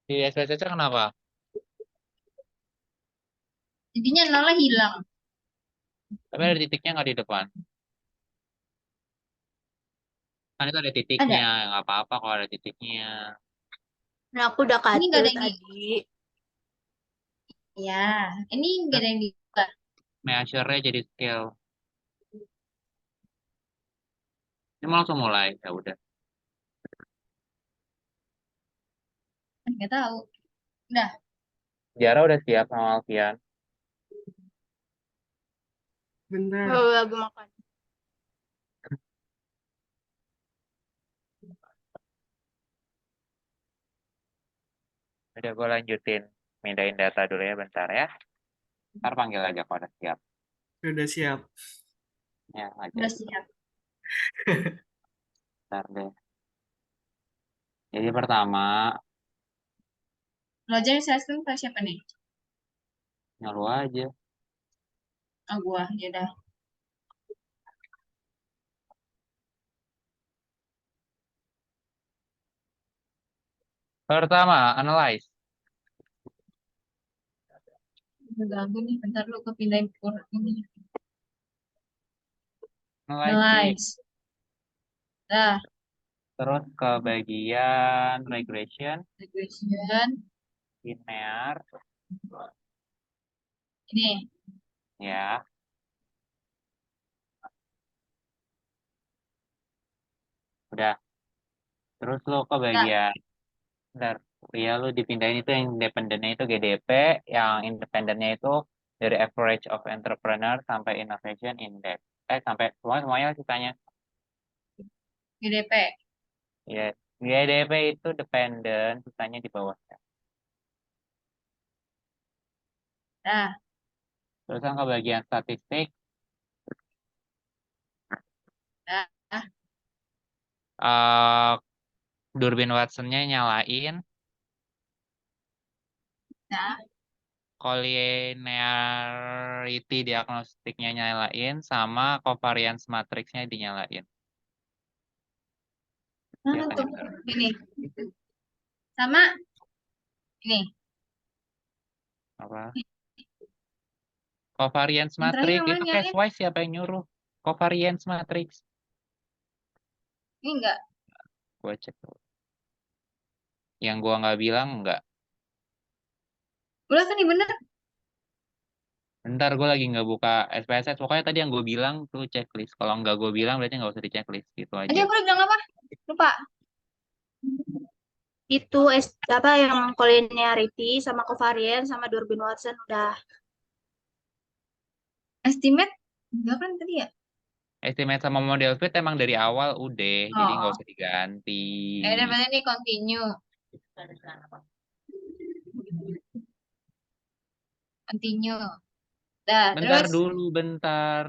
Di SPSS kenapa? Jadinya nolnya hilang. Tapi ada titiknya nggak di depan. Kan itu ada titiknya, Ada. nggak apa-apa kalau ada titiknya. Nah, aku udah Ini nggak katur ada yang di. tadi. Ya, ini nggak ada yang di. Measure-nya jadi scale. Ini mau langsung mulai, ya udah. Nggak tahu. Udah. Jara udah siap sama Alfian. Oh, Bener. lagi makan. Udah gue lanjutin mindahin data dulu ya bentar ya. Ntar panggil aja kalau udah siap. Udah siap. Ya aja. Udah siap. Bentar deh. Jadi pertama, Lo aja saya screen ke siapa nih? nyalu aja. Oh, gua. Ya udah. Pertama, analyze. Udah ganggu nih. Bentar lu kepindahin ini. Analyze, cik. Nice. Dah. Terus ke bagian regression, Regression. linear, Ini. ya. Udah. Terus lo ke Dah. bagian, bentar. Ya lu dipindahin itu yang independennya itu GDP, yang independennya itu dari average of entrepreneur sampai innovation index. Sampai semuanya sisanya. GDP. Ya, GDP itu dependent, sisanya di bawahnya. Dah. Terus yang ke bagian statistik, Dah. eh Durbin Watson-nya nyalain, Dah. collinearity diagnostiknya nyalain, sama covariance matrixnya dinyalain. Nah, Siapa tuh. bener? Ini. Sama. Ini. Apa? Covariance Yang terakhir matrix yang mana itu nyalain? case-wise siapa yang nyuruh? Covariance matrix. Ini enggak. Gue cek dulu. Yang gua nggak bilang nggak. Udah kan ini bener. Bentar gue lagi nggak buka SPSS. Pokoknya tadi yang gue bilang tuh checklist. Kalau nggak gue bilang berarti nggak usah di checklist gitu Tadi aja. aku udah bilang apa? Lupa. Itu apa yang collinearity sama covariance sama Durbin Watson udah. Estimate. Enggak kan tadi ya? Estimate sama model fit emang dari awal udah, jadi nggak Oh. usah diganti. Udah berarti ini continue. Continue. Dah, Bentar terus. dulu, bentar.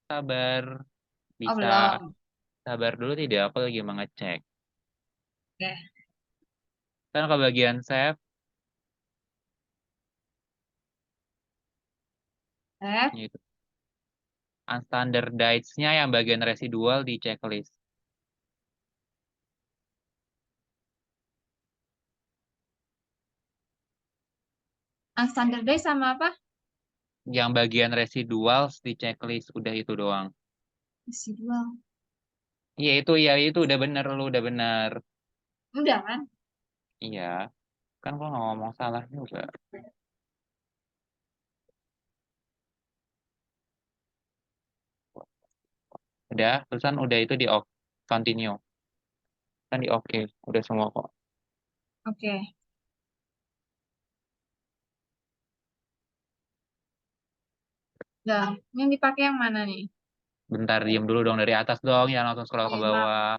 Sabar. Oh, Bisa belum. sabar dulu tidak? Aku lagi mengecek. Oke. Kan ke bagian save, Eh, itu unstandardized-nya yang bagian residual di checklist. unstandardized sama apa? Yang bagian residual di checklist udah itu doang. Residual. Iya itu ya itu udah bener lu udah bener. Udah kan? Iya, kan gua nggak ngomong salah juga. Udah, terusan udah itu di off, continue. Kan di oke, udah semua kok. Oke. Udah. Ini yang dipakai yang mana nih? Bentar, diem dulu dong dari atas dong, ya langsung scroll ke Iya, maaf. bawah.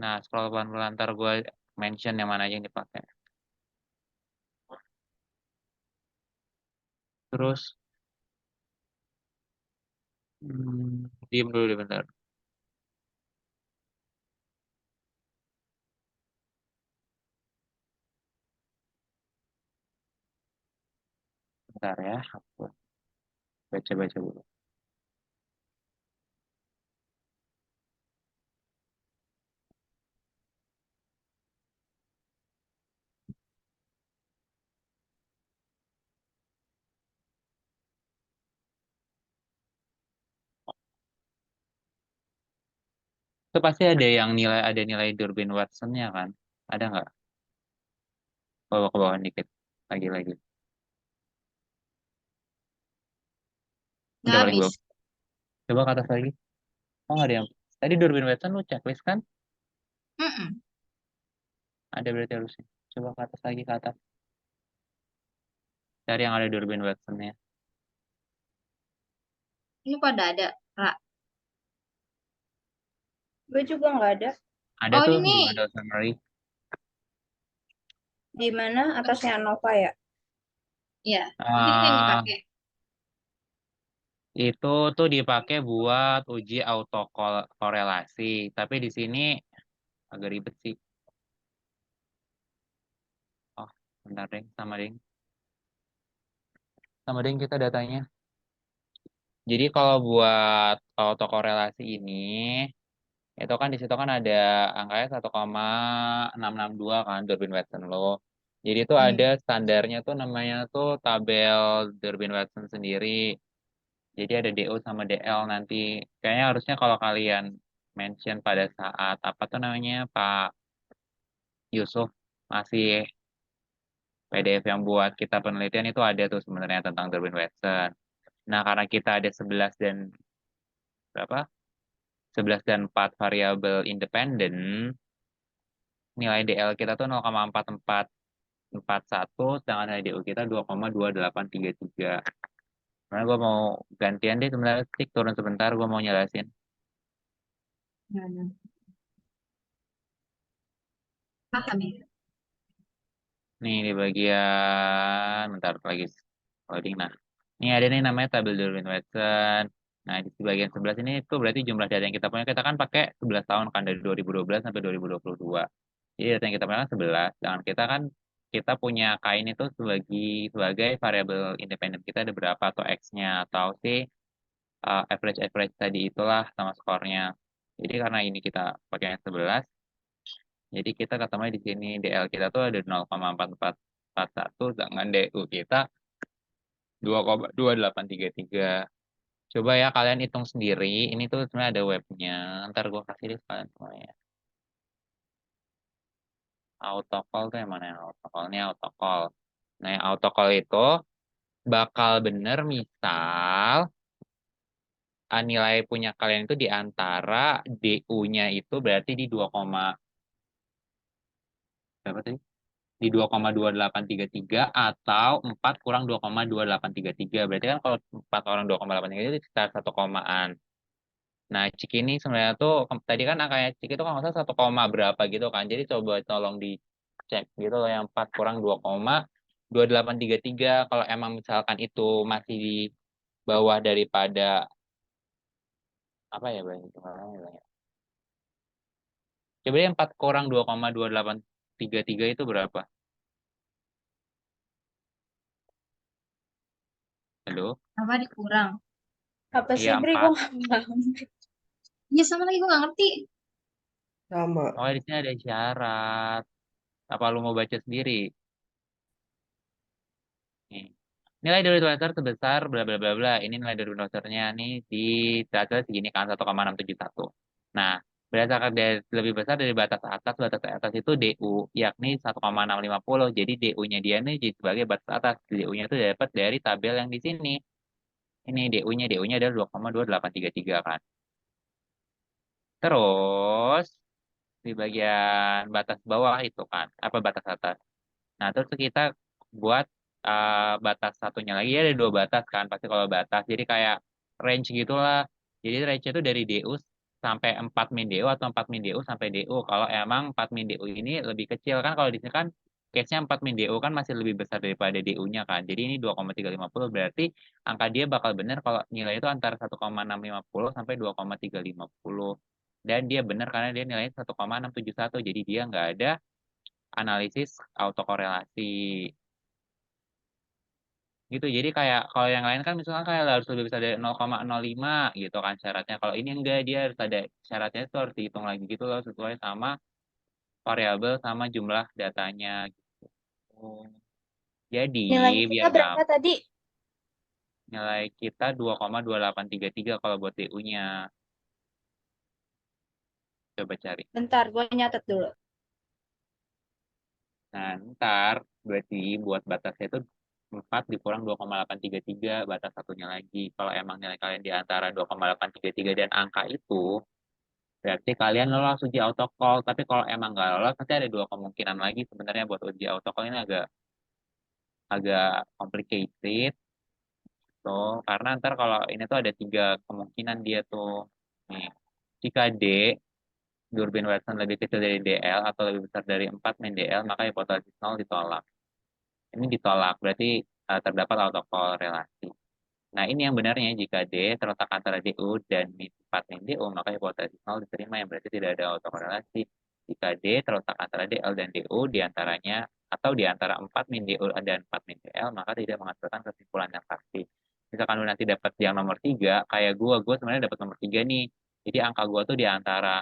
Nah, scroll pelan-pelan, ntar gue mention yang mana aja yang dipakai. Terus, diem dulu deh bentar. Bentar ya, aku baca-baca dulu. Itu pasti ada nilai Durbin Watson-nya kan? Ada nggak? Bawa ke bawah dikit. Lagi-lagi. Nggak Udah paling habis. bawah. Coba ke atas lagi. Oh, nggak ada yang... Tadi Durbin Watson lu checklist kan? Mm-mm. Ada berarti harusnya. Coba ke atas lagi, ke atas. Cari yang ada Durbin Watson-nya. Ini pada ada, Ra. Gue juga nggak ada. Ada Oh, tuh ini di nih. model summary. Di mana atasnya Nova ya? Ya, ini yang Ah, dipakai. itu tuh dipakai buat uji autokorelasi. Tapi di sini agak ribet sih. Oh, bentar deng, sama deng. Sama deng kita datanya. Jadi kalau buat autokorelasi ini, itu kan di situ kan ada angkanya 1,662 kan Durbin-Watson lo. Jadi itu ada Hmm. standarnya tuh namanya tuh tabel Durbin-Watson sendiri. Jadi ada DO sama DL nanti. Kayaknya harusnya kalau kalian mention pada saat apa tuh namanya Pak Yusuf masih PDF yang buat kita penelitian itu ada tuh sebenarnya tentang Durbin-Watson. Nah, karena kita ada 11 dan berapa? 11 dan 4 variabel independen, nilai DL kita tuh 0,4441, sedangkan nilai DU kita 2,2833. Karena gue mau gantian deh sebenarnya, Tik, turun sebentar, gue mau jelasin. Nah, paham ya? Nih di bagian, bentar lagi loading. Nah, ini ada nih namanya tabel Durbin-Watson. Nah, di bagian 11 ini itu berarti jumlah data yang kita punya. Kita kan pakai 11 tahun kan, dari 2012 sampai 2022. Jadi data yang kita punya kan 11. Dan kita punya kain itu sebagai variabel independen kita ada berapa, atau X-nya, atau si average tadi itulah sama skornya. Jadi karena ini kita pakai yang 11, jadi kita ketemu di sini DL kita tuh ada 0,4441, sedangkan DU kita 2,2833. Coba ya kalian hitung sendiri. Ini tuh sebenarnya ada webnya. Ntar gue kasih di kalian semuanya. Autocall tuh yang mana yang autocall? Ini autocall. Nah, yang autocall itu bakal bener misal nilai punya kalian itu di antara DU-nya itu berarti di 2, berapa tadi? Di 2,2833 atau 4 kurang 2,2833. Berarti kan kalau 4 orang 2,833 itu sekitar 1 komaan. Nah, Cik ini sebenarnya tuh tadi kan angkanya Cik itu kan nggak salah 1 koma berapa gitu kan. Jadi coba tolong dicek gitu loh yang 4 kurang 2,2833. Kalau emang misalkan itu masih di bawah daripada apa ya Bang? Coba deh 4 kurang 2,2833 itu berapa? Halo? Apa dikurang? Apa sih, Iya Bri? Gue 4. nggak paham. Ya sama lagi gue nggak ngerti. Sama. Oh, di sini ada syarat. Apa lu mau baca sendiri? Nih. Nilai dari Twitter sebesar bla bla bla bla. Ini nilai dari Twitternya nih di data segini kan 1,671. Nah, berdasarkan dari lebih besar dari batas atas itu DU, yakni 1,650. Jadi DU-nya dia nih jadi sebagai batas atas. DU-nya itu dapat dari tabel yang di sini. Ini DU-nya adalah 2,2833 kan. Terus di bagian batas bawah itu kan, apa batas atas. Nah, terus kita buat batas satunya lagi, ya ada 2 batas kan, pasti kalau batas. Jadi kayak range gitulah. Jadi range itu dari DU sampai 4 min DU atau 4 min DU sampai DU. Kalau emang 4 min DU ini lebih kecil kan, kalau di sini kan case-nya 4 min DU kan masih lebih besar daripada DU-nya kan. Jadi ini 2,350 berarti angka dia bakal benar kalau nilai itu antara 1,650 sampai 2,350. Dan dia benar karena dia nilainya 1,671. Jadi dia nggak ada analisis autokorelasi gitu. Jadi kayak kalau yang lain kan misalkan kayak harus lebih besar dari 0,05 gitu kan syaratnya. Kalau ini enggak, dia harus ada syaratnya itu harus dihitung lagi gitu loh sesuai sama variabel sama jumlah datanya gitu. Jadi Nilainya kita biar berapa tadi? nilai kita 2,2833 kalau buat DU-nya. Coba cari. Bentar, gue nyatet dulu. Nah, ntar berarti buat batasnya itu 4 dikurang 2,833 batas satunya lagi. Kalau emang nilai kalian di antara 2,833 dan angka itu, berarti kalian lolos uji autocall. Tapi kalau emang nggak lolos, nanti ada dua kemungkinan lagi sebenarnya buat uji autocall ini agak agak complicated tuh. Karena ntar kalau ini tuh ada tiga kemungkinan dia tuh. Nih, jika D Durbin Watson lebih kecil dari DL atau lebih besar dari 4 min DL, maka hipotesis nol ditolak. Ini ditolak, berarti terdapat autokorelasi. Nah, ini yang benarnya jika D terletak antara DU dan min 4 min DU, maka hipotesis nol diterima yang berarti tidak ada autokorelasi. Jika D terletak antara DL dan DU di antaranya atau di antara 4 min DU dan 4 min DL, maka tidak menghasilkan kesimpulan yang pasti. Misalkan lu nanti dapat yang nomor 3, kayak gue sebenarnya dapat nomor 3 nih. Jadi angka gue tuh di antara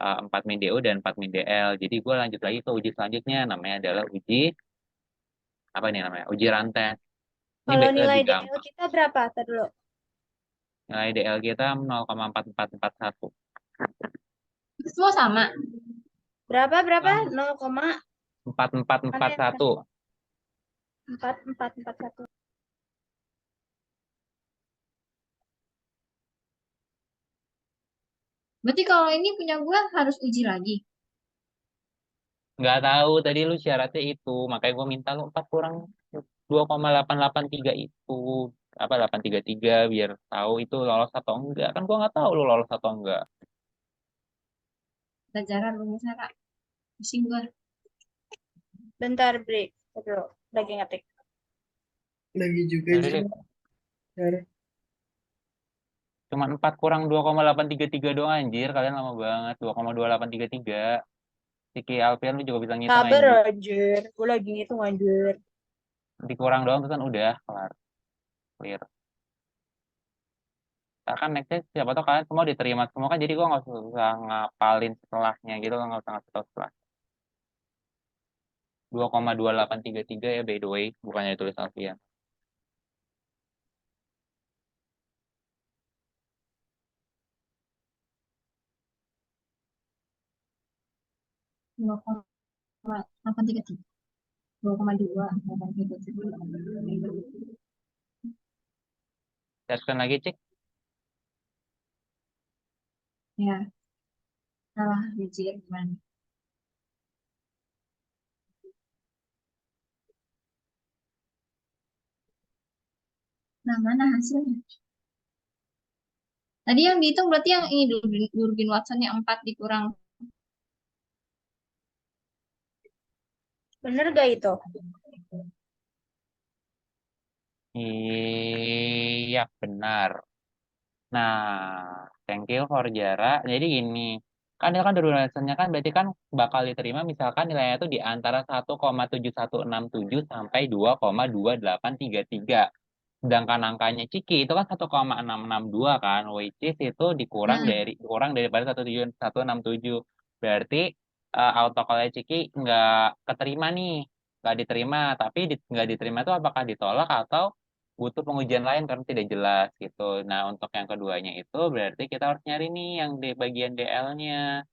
4 min DU dan 4 min DL. Jadi gue lanjut lagi ke uji selanjutnya, namanya adalah uji, apa nih namanya? Uji rantai. Ini Kalau nilai lebih DL gampang. kita berapa? Tadi dulu. Nilai DL kita 0,4441. Semua sama. Berapa? Nah, 4441. 0,4441. Berarti kalau ini punya gue harus uji lagi. Nggak tahu, tadi lu syaratnya itu. Makanya gue minta lu 4 kurang 2,883 itu. Apa 833 biar tahu itu lolos atau enggak. Kan gue nggak tahu lu lolos atau enggak. Pelajaran rumusnya Kak. Pusing gue. Bentar, break. Tadi dulu. Lagi ngetik. Lagi juga Jadi sih. Cara. cuma 4 kurang 2,833 doang anjir. Kalian lama banget. 2,2833. Siki Alfian lu juga bisa ngitung Sabar anjir. anjir. Gue lagi ngitung anjir. Dikurang doang terus kan udah kelar. Clear. Nah, kan nextnya siapa tahu kalian semua diterima semua kan jadi gua nggak usah ngapalin setelahnya gitu nggak usah ngasih tahu setelah 2,2833 ya by the way bukannya ditulis Alfian. 2,833. 2,2. 833. Cekkan lagi cek. Ya, salah biji gimana? Nah, mana hasilnya? Tadi yang dihitung berarti yang ini Durbin Watson yang 4 dikurang. Bener gak itu? Iya benar. Nah, thank you for Jara. Jadi gini, kan dia kan durasinya kan berarti kan bakal diterima misalkan nilainya itu di antara 1,7167 sampai 2,2833. Sedangkan angkanya Ciki itu kan 1,662 kan, which is itu Hmm. dikurang daripada 1,7167. Berarti autocallnya Ciki nggak keterima nih, nggak diterima. Tapi nggak diterima itu apakah ditolak atau butuh pengujian lain karena tidak jelas gitu. Nah untuk yang keduanya itu berarti kita harus nyari nih yang di bagian DL-nya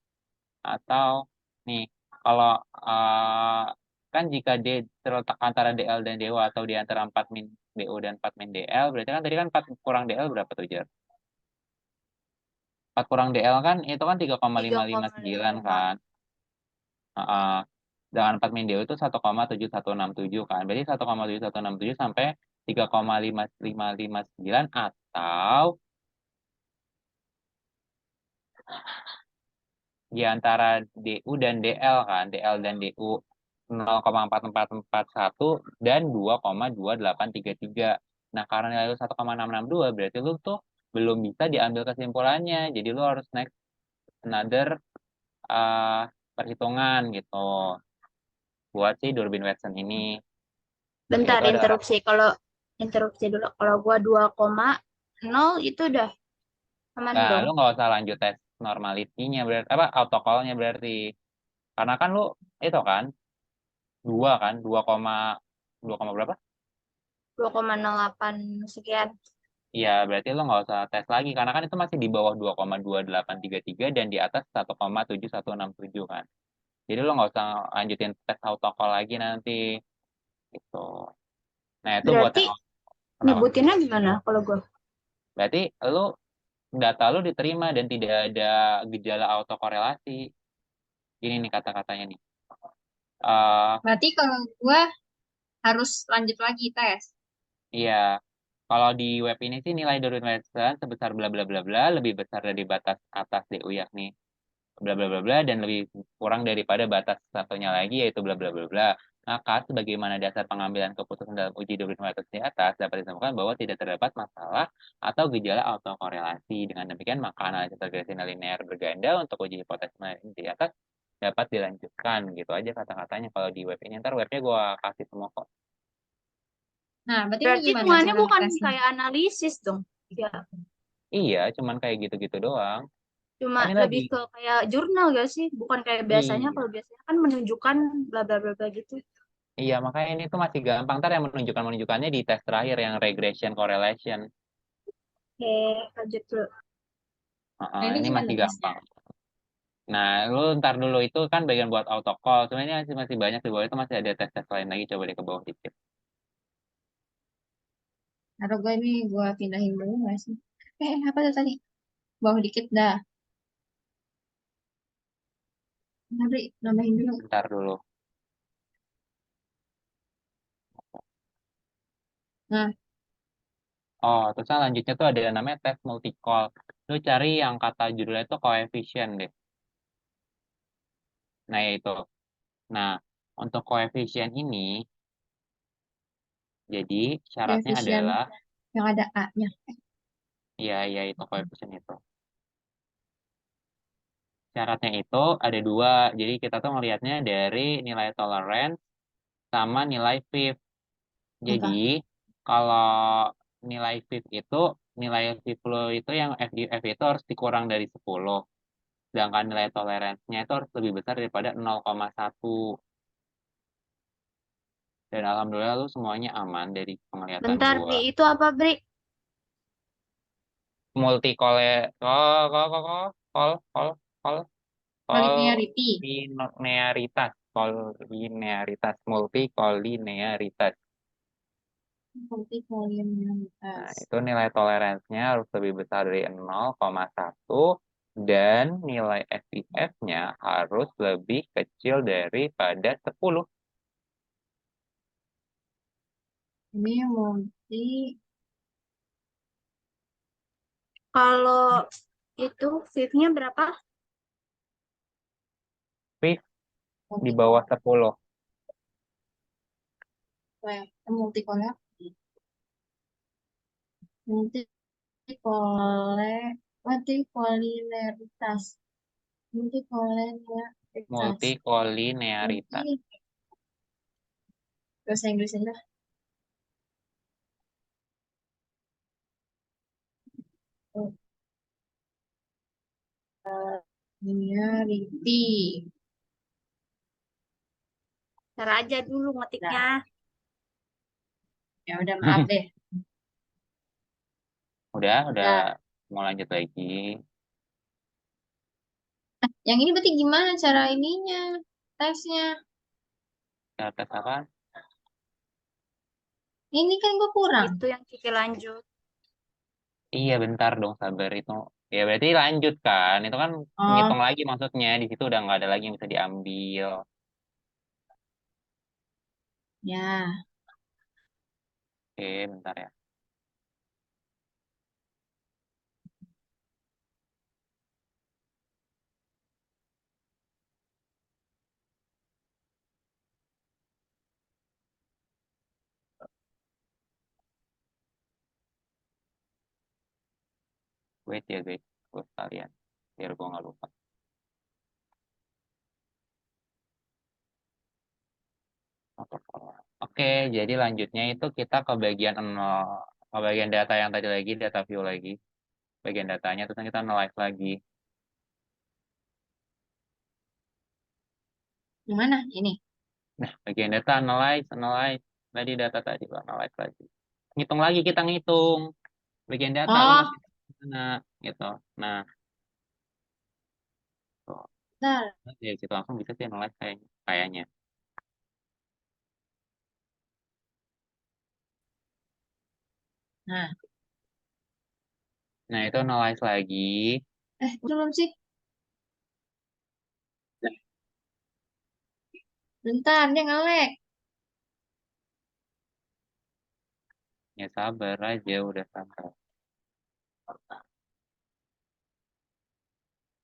atau nih kalau eh, kan jika D terletak antara DL dan Dewa atau di antara 4 min DO dan 4 min DL berarti kan tadi kan 4 kurang DL berapa tuh Jar? 4 kurang DL kan itu kan 3,559 3,5. kan. Heeh. Dengan 4 min DO itu 1,7167 kan. Berarti 1,7167 sampai 3,5559 atau di antara DU dan DL kan, DL dan DU 0,4441 dan 2,2833. Nah, karena nilai lu 1,662 berarti lu tuh belum bisa diambil kesimpulannya. Jadi lu harus next another uh, perhitungan gitu buat si Durbin Watson ini. Bentar, Yaitu adalah interupsi. Kalau interupsi dulu. Kalau gua 2,0 itu udah aman nah, dong. lu nggak usah lanjut tes normalitinya berarti apa autocallnya berarti. Karena kan lu itu kan 2 kan 2, berapa? 2,08 sekian. Iya, berarti lo nggak usah tes lagi karena kan itu masih di bawah 2,2833 dan di atas 1,7167 kan. Jadi lo nggak usah lanjutin tes autocall lagi nanti gitu. Nah, itu buat Berarti yang kenapa? nyebutinnya gimana kalau gue? Berarti lo data lo diterima dan tidak ada gejala autokorelasi. Ini nih kata-katanya nih. eh Berarti kalau gua harus lanjut lagi tes. iya, kalau di web ini sih nilai dari pemeriksaan sebesar bla bla bla bla lebih besar dari batas atas DU yakni bla bla bla bla dan lebih kurang daripada batas satunya lagi yaitu bla bla bla bla. Maka sebagaimana dasar pengambilan keputusan dalam uji duplikasi di atas dapat ditemukan bahwa tidak terdapat masalah atau gejala autokorelasi. Dengan demikian maka analisis regresi linear berganda untuk uji hipotesis di atas dapat dilanjutkan gitu aja kata-katanya kalau di web ini. Ntar webnya gue kasih semua kok. Nah, berarti ini Berarti gimana hitungannya cara bukan ngetesnya? kayak analisis dong. Ya, Iya, cuman kayak gitu-gitu doang. cuma Kan ini lagi, lebih ke kayak jurnal gak sih? Bukan kayak biasanya. iya, Kalau biasanya kan menunjukkan bla bla bla bla gitu. iya makanya ini tuh masih gampang. Ntar yang menunjukkannya di tes terakhir yang regression correlation. Oke, lanjut dulu. Nah, ini Ini gimana masih tesnya? gampang. Nah, lu ntar dulu itu kan bagian buat autocall. Sebenarnya masih banyak di bawah itu masih ada tes-tes lain lagi. Coba deh ke bawah dikit. Atau gue ini gue pindahin dulu nggak sih? Apa tuh tadi? Bawah dikit dah. Nanti nambahin dulu. Ntar dulu. Nah, Oh, terus selanjutnya tuh ada yang namanya tes multi-call. Lu cari yang kata judulnya itu koefisien deh. Nah, itu. Nah, untuk koefisien ini, jadi syaratnya koefisien adalah, yang ada A-nya. ya itu koefisien itu. Syaratnya itu ada dua. Jadi kita tuh ngelihatnya dari nilai tolerance sama nilai fifth. Jadi Apa? kalau nilai fifth itu, nilai fifth lo itu yang F di F itu harus dikurang dari 10. Sedangkan nilai toleransinya itu harus lebih besar daripada 0,1. Dan alhamdulillah lu semuanya aman dari penglihatan Bentar, gua. Bri. Itu apa, Bri? Multi call call call call call call call call Collinearity. linearitas kolinearitas multikolinearitas. Nah, Multicollinearitas. itu nilai toleransinya harus lebih besar dari 0,1 dan nilai FIF-nya harus lebih kecil daripada 10. Ini multi Kalau itu fifth-nya berapa? FIF di bawah multicolor. 10. Multicolor. Multicolor. Multicollinearitas. Multicollinearitas. Multikolinearitas. Multi bahasa Inggris aja. Linearity. Cara aja dulu ngetiknya. Nah, ya udah maaf deh. Udah Nah, mau lanjut lagi. yang ini berarti gimana cara ininya? Tesnya. Tes apa? Ini kan gue kurang. Itu yang Kiki lanjut. Iya, bentar dong, sabar itu. Ya berarti lanjut kan. Itu kan Oh, ngitung lagi maksudnya. Di situ udah nggak ada lagi yang bisa diambil. ya. Oke, bentar ya. Wait ya guys, gue sekalian. Biar gue nggak lupa. Oke, jadi lanjutnya itu kita ke bagian nol, ke bagian data yang tadi lagi, data view lagi. Bagian datanya, terus kita nge-live lagi. Yang mana? Ini. Nah, bagian data, analyze. Tadi data tadi, Bang, analyze lagi. Ngitung lagi, kita ngitung. Bagian data lu Oh, masih di mana gitu. Nah, tuh. bentar. Dari situ langsung bisa sih analyze kayaknya. Nah, Nah, itu analyze lagi. belum sih. Bentar, dia nge-lag. Ya sabar aja, udah sabar.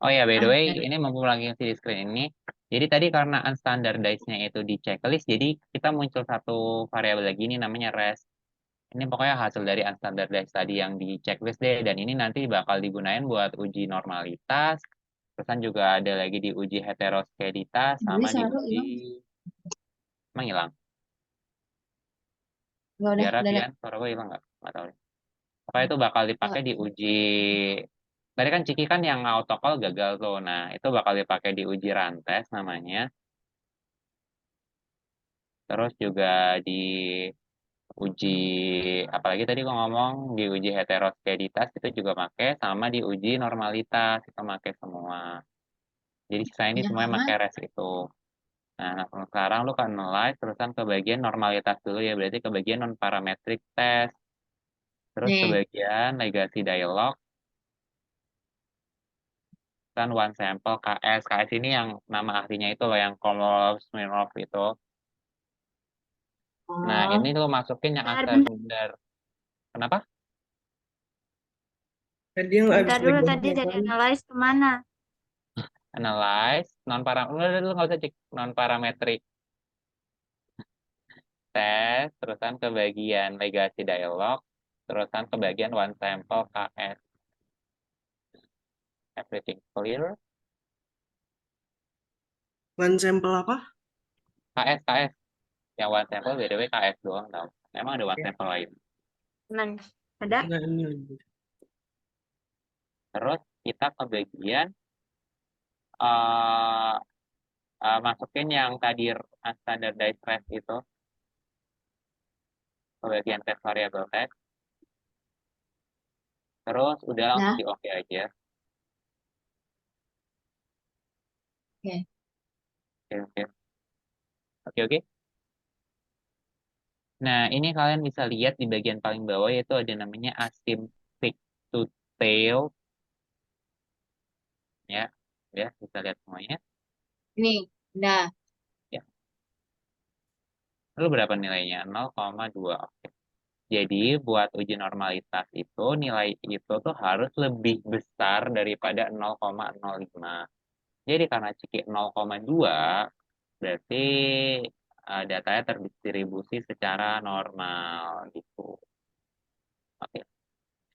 Oh ya, by the way, Oke. ini mumpung lagi di screen ini. Jadi tadi karena unstandardized-nya itu di checklist, jadi kita muncul satu variabel lagi ini namanya rest. Ini pokoknya hasil dari unstandardized tadi yang di checklist deh, dan ini nanti bakal digunain buat uji normalitas, terusan juga ada lagi di uji heteroskeditas, Jadi sama di selalu uji hilang. menghilang. Nggak Biar udah. Pian, suara gue hilang nggak? Nggak tahu deh. Pokoknya itu bakal dipakai Nggak. di uji, tadi kan Ciki kan yang autocall gagal tuh, nah itu bakal dipakai di uji rantes namanya, terus juga di uji, apalagi tadi gue ngomong di uji heteroskeditas itu juga pakai, sama di uji normalitas itu pakai semua. Jadi sisa ini Ya, semuanya pakai aman. res itu. Nah, sekarang lu kan analyze terusan ke bagian normalitas dulu ya, berarti ke bagian non parametric test, terus ke Nih, bagian legasi dialog, kan one sample KS. KS ini yang nama ahlinya itu loh, yang Komolov Smirnov itu. Nah, ini oh, lu masukin yang Bentar, asal bentar, sumber. Kenapa? Tadi yang bentar abis dulu. legasi Tadi dari apaan? analyze kemana? Analyze, non parametric, lu nggak usah cek non parametric test, terusan ke bagian legasi dialog, terusan ke bagian one sample KS. Everything clear? One sampel apa? KS. Yang one sample BTW KS doang tau. Emang ada one Ya, sample lain. Teman, ada? enggak ini lagi. Terus kita ke bagian eh masukin yang tadi standardized rest itu ke bagian test variable text. Terus udah langsung nah, di oke aja. oke. Oke, oke. Oke, oke. Nah, ini kalian bisa lihat di bagian paling bawah yaitu ada namanya asim peak to tail ya. Ya, bisa lihat semuanya. Ini, udah. Ya. Lalu berapa nilainya? 0,2. Oke. Jadi buat uji normalitas itu nilai itu tuh harus lebih besar daripada 0,05. Jadi karena Ciki 0,2 berarti datanya terdistribusi secara normal gitu. Oke,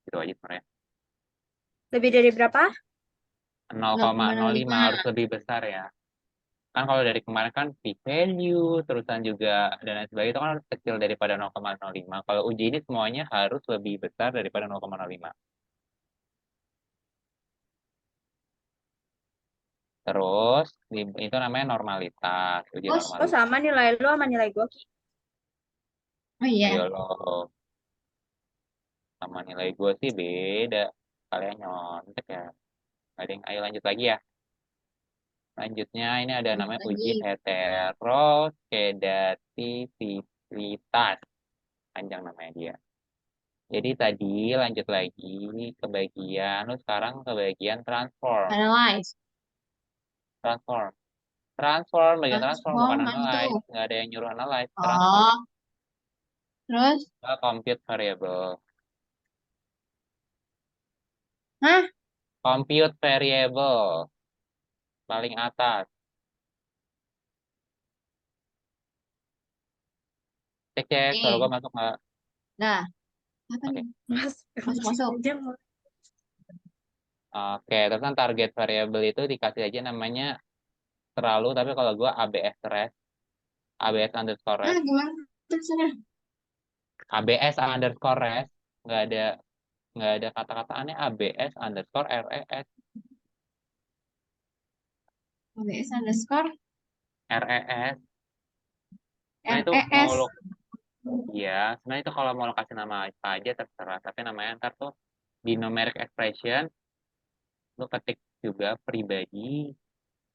itu aja sebenarnya. Lebih dari berapa? 0,05 0,05. harus lebih besar ya. Kan kalau dari kemarin kan peak value, terusan juga dan lain sebagainya itu kan harus kecil daripada 0,05. Kalau uji ini semuanya harus lebih besar daripada 0,05. Terus itu namanya normalitas, uji Oh, normalitas. sama nilai lu sama nilai gua, Ki. Oh iya. Ayo lo, sama nilai gue sih beda. Kalian nyontek ya. Ayo lanjut lagi ya. Lanjutnya ini ada Lanjut namanya uji lagi. heteroskedasivitas. Panjang namanya dia. Jadi tadi lanjut lagi ke bagian, lu sekarang ke bagian transform. Analyze. Transform. Transform, bagian transform bukan Transform mana analyze. tuh? Nggak ada yang nyuruh analyze. Transform. Oh, terus? Ke compute variable. Hah? Compute variable. Paling atas. Cek cek, suara Nih. gue masuk nggak? Nah, apa Oke. nih? Mas, Masuk. aja mau. Oke, terus kan target variable itu dikasih aja namanya terlalu, tapi kalau gue ABS rest, ABS underscore Ah, rest, gimana? Terserah. ABS underscore rest, nggak ada kata-kata aneh, ABS underscore RES, OBS underscore RES. Nah itu mau RES. lo Iya, sebenarnya itu kalau mau lo kasih nama apa aja terserah. Tapi namanya ntar tuh di numeric expression, lo ketik juga pribadi.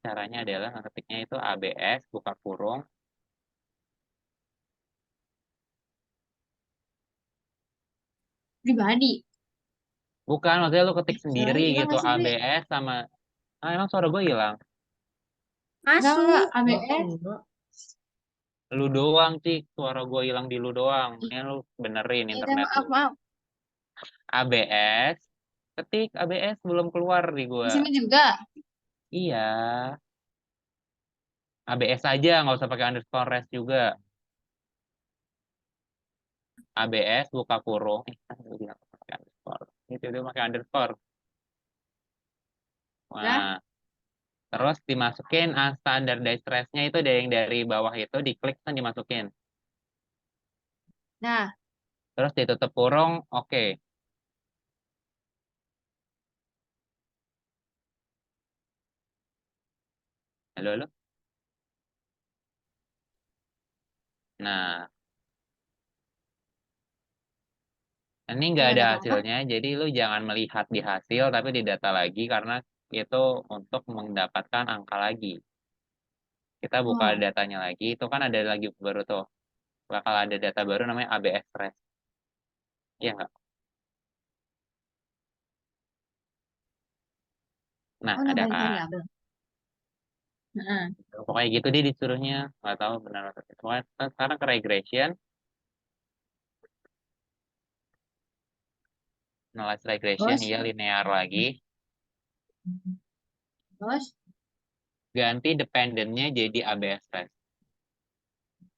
Caranya adalah ngetiknya itu ABS, buka kurung. Pribadi. Bukan, maksudnya lo ketik Suaranya sendiri hilang gitu, nggak sih, Bri? ABS sama... Ah, emang suara gue hilang. Enggak, Masuk. ABS. Lu doang, Cik. Suara gue hilang di lu doang. Ini lu benerin Ya udah, internet maaf, lu. maaf. ABS, ketik ABS belum keluar di Di gua. sini juga. Iya, ABS aja, nggak usah pakai underscore rest juga. ABS buka kurung. Kan gua bilang pakai underscore. Itu dia pakai underscore. Ya. Nah, terus dimasukin standardized rest-nya itu dari yang dari bawah itu diklik kan dimasukin. Nah, Terus ditutup kurung, oke. Halo, halo. Nah, ini nggak nggak ada ada apa-apa. hasilnya, jadi lu jangan melihat di hasil tapi di data lagi karena itu untuk mendapatkan angka lagi. Kita buka Oh, datanya lagi, itu kan ada lagi baru tuh. Bakal ada data baru namanya ABS Trace. Iya nggak? Nah, oh ada nambahin kan. variabel. Heeh. Pokoknya gitu dia disuruhnya. Nggak tahu benar atau tidak. Pokoknya sekarang ke regression. Knowledge regression, Terus, iya linear lagi. terus, Ganti dependennya jadi ABS Trace.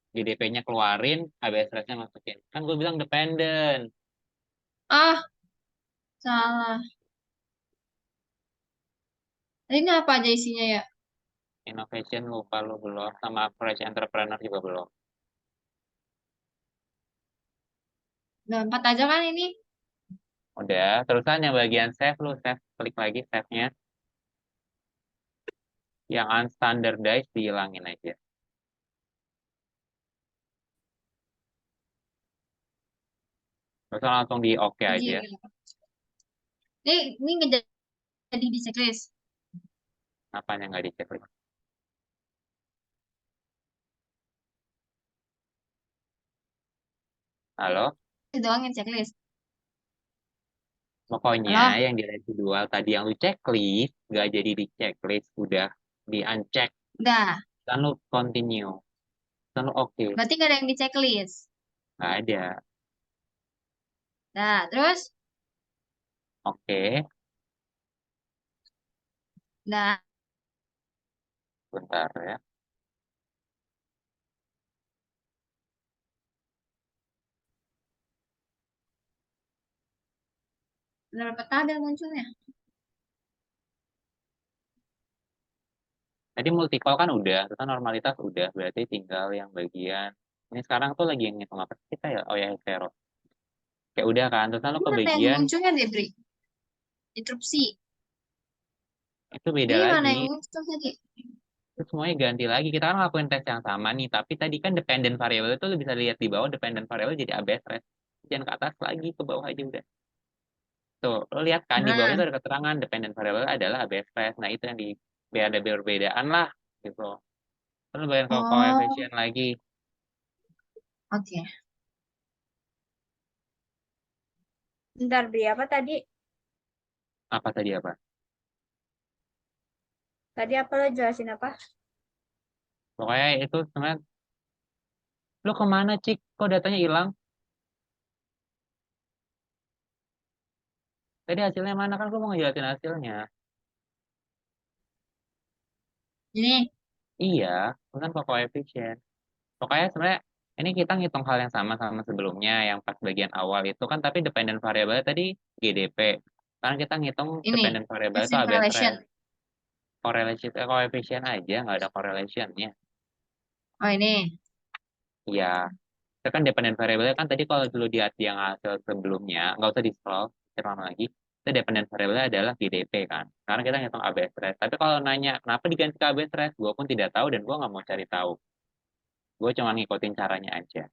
GDP-nya keluarin, ABS Trace-nya masukin. Kan gue bilang dependent. ah, salah. Ini apa aja isinya ya? Innovation lupa lu belum. Sama fresh entrepreneur juga belum. Udah 4 aja kan ini? Udah, terusan yang bagian save lu save. Klik lagi save-nya. Yang unstandardized dihilangin aja. Terus langsung di oke Uji. aja. Ini nggak jadi di checklist. Apa yang nggak dicek lagi? Halo? Itu doang yang checklist. Pokoknya Halo? yang di residual tadi yang lu checklist, nggak jadi di checklist, udah di uncheck. Udah. Kan lu continue. Kan lu oke. Berarti nggak ada yang di checklist. Nggak ada. Nah, terus? Oke. Nah, Bentar ya. berapa tabel munculnya? Tadi multi-call kan udah. Terus kan normalitas udah. Berarti tinggal yang bagian. Ini sekarang tuh lagi yang ngitung apa sih kita ya? Oh ya, zero. Kayak udah kan. Terus kan lu Ini ke mana yang bagian. munculnya deh, Bri? Interupsi. Itu beda Ini mana lagi. yang muncul tadi? Terus semuanya ganti lagi. Kita kan ngelakuin tes yang sama nih. Tapi tadi kan dependent variable itu lu bisa lihat di bawah. Dependent variable jadi ABS rest. Jangan ke atas lagi. Ke bawah aja udah. Tuh, lo lihat kan di bawah Nah, itu ada keterangan dependent variable adalah ABS class. Nah, itu yang di ada perbedaan lah gitu. Terus bagian ke oh, coefficient lagi. oke. Bentar, Bri, apa tadi? Apa tadi apa? Tadi apa lo jelasin apa? Pokoknya itu sebenarnya lo kemana Cik? Kok datanya hilang? Tadi hasilnya mana kan gue mau ngejelasin hasilnya. Ini, Iya, bukan ke coefficient. Pokoknya sebenarnya ini kita ngitung hal yang sama sama sebelumnya yang pas bagian awal itu kan tapi dependent variable tadi GDP. Karena kita ngitung ini. dependent variable itu Gaussian ABS correlation. rate. Correlation, coefficient aja nggak ada correlationnya. Oh, ini. Iya, itu kan dependent variable kan tadi kalau dulu di yang hasil sebelumnya, nggak usah di scroll, terulang lagi. Itu dependent variable adalah GDP kan. Karena kita ngitung ABS rate. Tapi kalau nanya kenapa diganti ke ABS rate, gue pun tidak tahu dan gue nggak mau cari tahu. Gue cuma ngikutin caranya aja.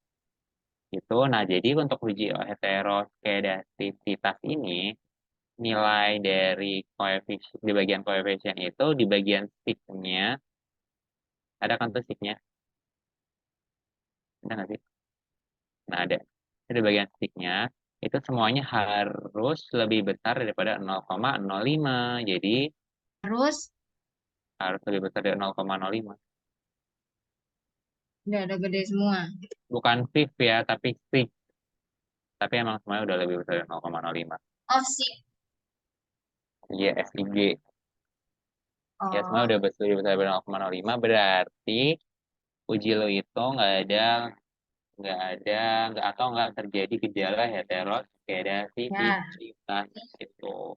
Gitu. Nah, jadi untuk uji heteroskedasisitas ini, nilai dari koefisien di bagian koefisien itu di bagian sticknya, ada kan tuh sticknya? Ada nggak sih? Nah, ada. Di bagian sticknya, itu semuanya harus lebih besar daripada 0,05. Jadi, Terus harus lebih besar dari 0,05. udah ada gede semua. Bukan fifth ya, tapi stick. Tapi emang semuanya udah lebih besar dari 0,05. Oh sih. Iya, SIG. Ya, semua Oh, udah lebih besar dari 0,05. Berarti uji lo itu nggak terjadi gejala ya. heteroskedasisitas itu.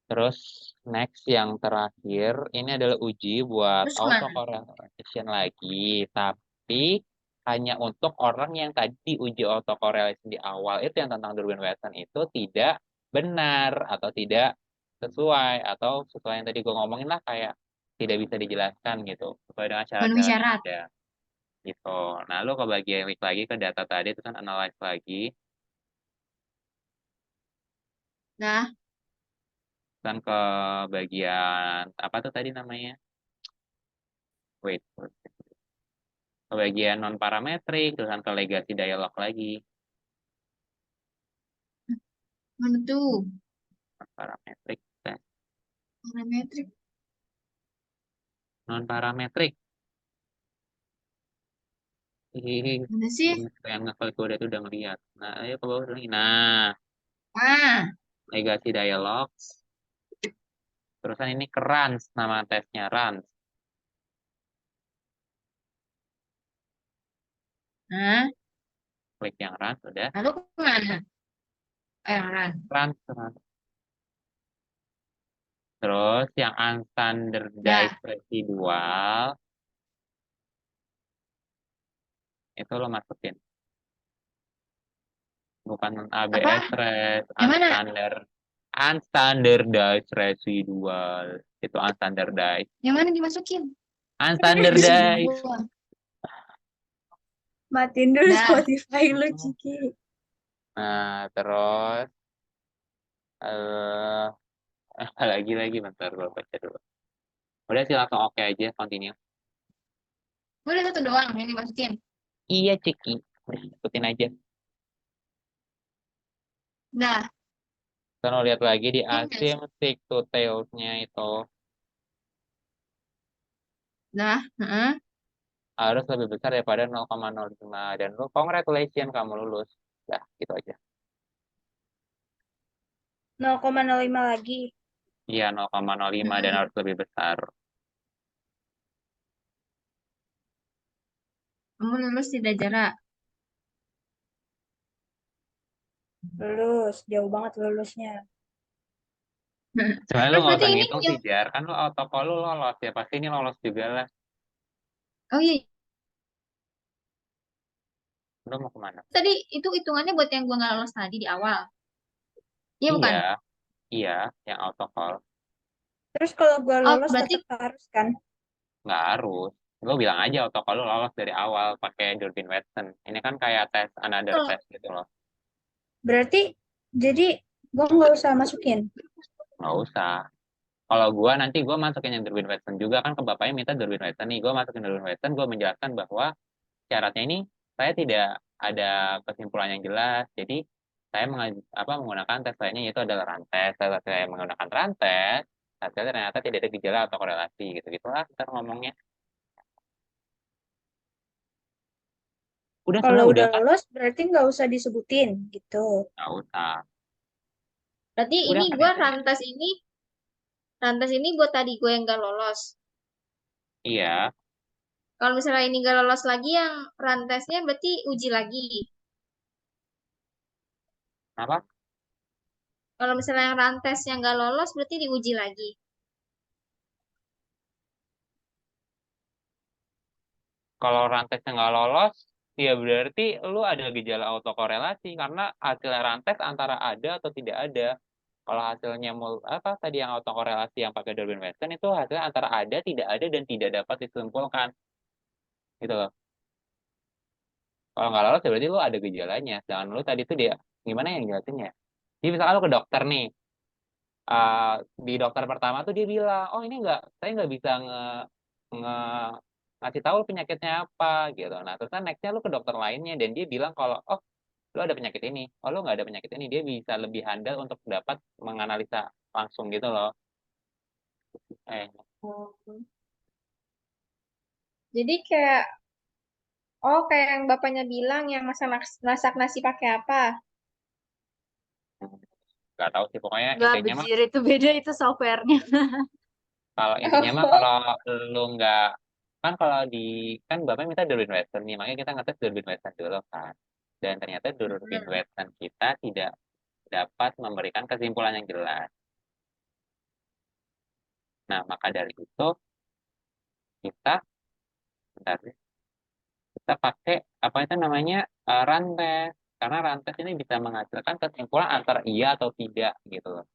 Terus next yang terakhir ini adalah uji buat Terus kemana? autocorrelation lagi, tapi hanya untuk orang yang tadi uji autocorrelation di awal itu yang tentang Durbin-Watson itu tidak benar atau tidak sesuai atau sesuai yang tadi gue ngomongin lah kayak tidak bisa dijelaskan gitu sesuai dengan Penuhi syarat-syarat yang syarat. ada gitu. Nah, lu ke bagian klik lagi ke data tadi itu kan analyze lagi, Nah, kan ke bagian apa tuh tadi namanya? Wait, ke bagian non parametrik, terus kan ke legasi dialog lagi, mana tuh? non parametrik, Parametrik. non parametrik. Hihihi, Mana sih? yang ngeklik udah ngeliat. Nah, ayo ke bawah lagi. Nah, Ah, legasi dialog. Terusan ini ke runs, nama tesnya runs. nah, Klik yang runs, udah. lalu kemana? Ran. Runs. Terus yang Dah. unstandardized residual, itu lo masukin. Bukan ABS Apa? res, Yang mana? unstandardized residual. Itu unstandardized. Yang mana dimasukin? Unstandardized. Semua. Matiin dulu Dah. Spotify lu, Ciki. Nah, terus eh lagi bentar gue baca dulu. Udah sih langsung oke aja, continue. Udah satu doang yang dimasukin. Iya, Ciki. Udah, ikutin aja. Dah. Kita mau lihat lagi di Ini. asim stick to tails-nya itu Dah. Heeh. harus lebih besar daripada 0,05 dan lu congratulations kamu lulus. Dah, gitu aja. 0,05 lagi. Iya, 0,05 dan Heeh. harus lebih besar. Kamu lulus tidak jarak. Lulus, jauh banget lulusnya. Sebenarnya lu Terus nggak berarti usah ini ngitung sih, yang Jar. Kan lu autocall lu lolos ya. Pasti ini lolos juga lah. oh iya, Lu mau kemana? tadi itu hitungannya buat yang gua nggak lolos tadi di awal. Iya Iya, bukan? iya, yang autocall. Terus kalau gua Oh, lolos berarti tetap harus kan? Nggak harus. Lu bilang aja autocall lu lolos dari awal pakai Durbin Watson. Ini kan kayak tes, another kalau test gitu loh. Berarti jadi gua nggak usah masukin. Nggak usah. Kalau gua nanti gua masukin yang Durbin Watson juga kan ke bapaknya minta Durbin Watson nih. Gua masukin Durbin Watson, gua menjelaskan bahwa syaratnya ini saya tidak ada kesimpulan yang jelas. Jadi saya menggunakan tes lainnya yaitu adalah rantes. Saya menggunakan rantes, hasilnya ternyata tidak ada gejala atau korelasi gitu-gitulah kita ngomongnya. Udah Kalau soalnya udah udah kan, lolos berarti nggak usah disebutin gitu. nggak usah. berarti Udah ini kan gua itu ya. rantas ini buat tadi gue yang gak lolos. Iya, Kalau misalnya ini gak lolos lagi yang rantesnya berarti uji lagi. apa? Kalau misalnya yang rantes yang gak lolos berarti diuji lagi. Kalau rantesnya nggak lolos, ya berarti lu ada gejala autokorelasi karena hasil rantes antara ada atau tidak ada. Kalau hasilnya apa tadi yang autokorelasi yang pakai Darwin Watson itu hasilnya antara ada, tidak ada dan tidak dapat disimpulkan. Gitu loh. Kalau nggak lolos ya berarti lu ada gejalanya. Sedangkan lu tadi tuh dia gimana yang jelasinnya? Jadi misalkan lu ke dokter nih, uh, di dokter pertama tuh dia bilang, oh ini nggak, saya nggak bisa nge ngasih tahu lu penyakitnya apa gitu. Nah terus kan nextnya lu ke dokter lainnya dan dia bilang kalau oh lu ada penyakit ini, oh lu nggak ada penyakit ini, dia bisa lebih handal untuk dapat menganalisa langsung gitu loh. Eh, Oh. Jadi kayak, oh kayak yang bapaknya bilang yang masak masak nasi pakai apa? nggak tahu sih pokoknya Enggak, intinya mah bejir itu beda, itu softwarenya. kalau intinya mah kalau lu nggak kan kalau di kan bapak minta Durbin Western nih makanya kita ngetes Durbin Western dulu kan dan ternyata Durbin Hmm. Western kita tidak dapat memberikan kesimpulan yang jelas. Nah maka dari itu kita bentar, ya, kita pakai apa itu namanya rantes karena rantes ini bisa menghasilkan kesimpulan antara iya atau tidak gitu loh.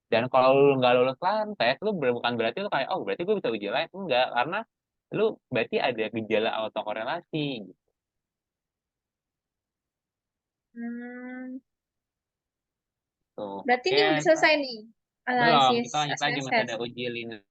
Dan kalau lu nggak lulus rantes, lu bukan berarti lu kayak, oh berarti gue bisa uji lain. Enggak, karena lu berarti ada gejala autokorelasi Hmm. gitu. Berarti Oke, ini udah selesai nih, belum. analisis Kita lanjut lagi masih SPSS. ada uji linear.